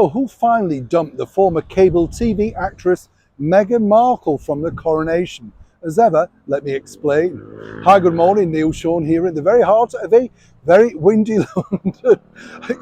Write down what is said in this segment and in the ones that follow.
So, who finally dumped the former cable TV actress Meghan Markle from the Coronation? As ever, let me explain. Hi, good morning, Neil Sean here in the very heart of a very windy London.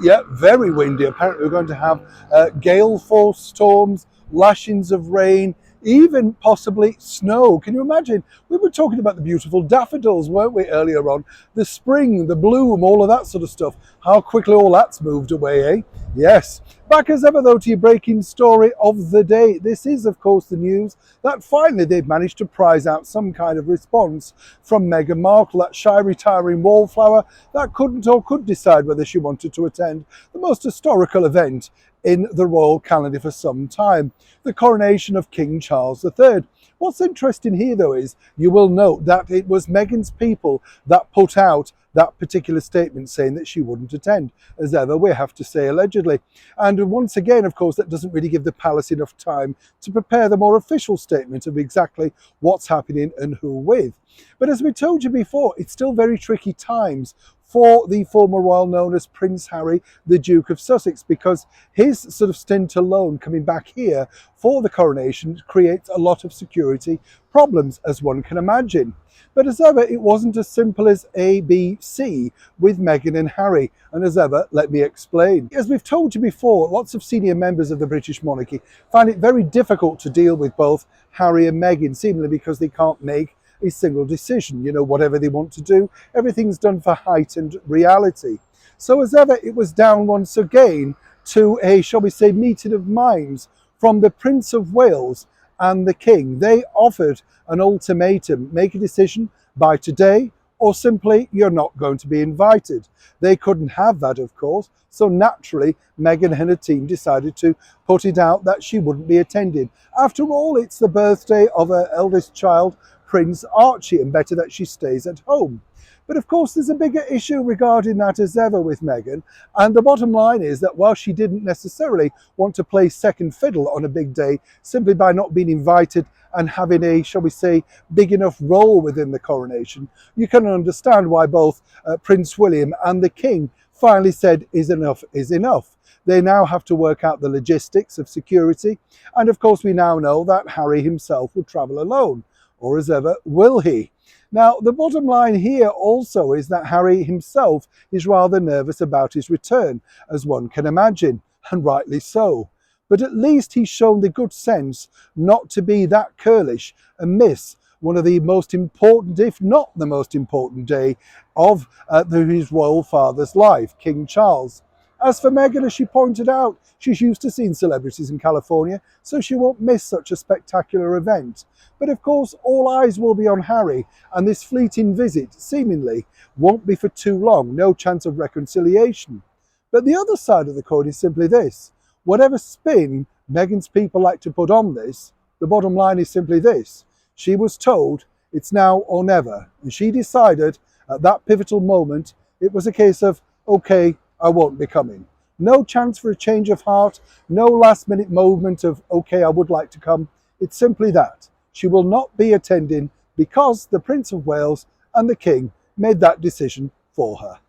Yeah, very windy. Apparently we're going to have gale force storms, lashings of rain, even possibly snow. Can you imagine? We were talking about the beautiful daffodils, weren't we, earlier on? The spring, the bloom, all of that sort of stuff. How quickly all that's moved away, eh? Yes. Back as ever, though, to your breaking story of the day. This is, of course, the news that finally they've managed to prize out some kind of response from Meghan Markle, that shy retiring wallflower that couldn't or could decide whether she wanted to attend the most historical event in the royal calendar for some time, the coronation of King Charles III. What's interesting here, though, is you will note that it was Meghan's people that put out that particular statement saying that she wouldn't attend. As ever, we have to say allegedly. And once again, of course, that doesn't really give the palace enough time to prepare the more official statement of exactly what's happening and who with. But as we told you before, it's still very tricky times for the former royal known as Prince Harry, the Duke of Sussex, because his sort of stint alone coming back here for the coronation creates a lot of security problems, as one can imagine. But as ever, it wasn't as simple as A, B, C with Meghan and Harry. And as ever, let me explain. As we've told you before, lots of senior members of the British monarchy find it very difficult to deal with both Harry and Meghan, seemingly because they can't make a single decision. You know, whatever they want to do, everything's done for heightened reality. So as ever, it was down once again to a, shall we say, meeting of minds from the Prince of Wales and the King. They offered an ultimatum: make a decision by today or simply you're not going to be invited. They couldn't have that, of course, so naturally Meghan and her team decided to put it out that she wouldn't be attending. After all, it's the birthday of her eldest child, Prince Archie, and better that she stays at home. But of course, there's a bigger issue regarding that as ever with Meghan. And the bottom line is that while she didn't necessarily want to play second fiddle on a big day, simply by not being invited and having a, shall we say, big enough role within the coronation, you can understand why both Prince William and the King finally said is enough is enough. They now have to work out the logistics of security. And of course, we now know that Harry himself will travel alone. Or as ever, will he? Now, the bottom line here also is that Harry himself is rather nervous about his return, as one can imagine, and rightly so. But at least he's shown the good sense not to be that curlish and miss one of the most important, if not the most important day of his royal father's life, King Charles. As for Meghan, as she pointed out, she's used to seeing celebrities in California, so she won't miss such a spectacular event. But of course, all eyes will be on Harry, and this fleeting visit, seemingly, won't be for too long, no chance of reconciliation. But the other side of the coin is simply this: whatever spin Meghan's people like to put on this, the bottom line is simply this: she was told it's now or never, and she decided at that pivotal moment it was a case of, okay, I won't be coming. No chance for a change of heart, no last minute moment of, okay, I would like to come. It's simply that. She will not be attending because the Prince of Wales and the King made that decision for her.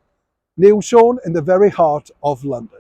Neil Sean in the very heart of London.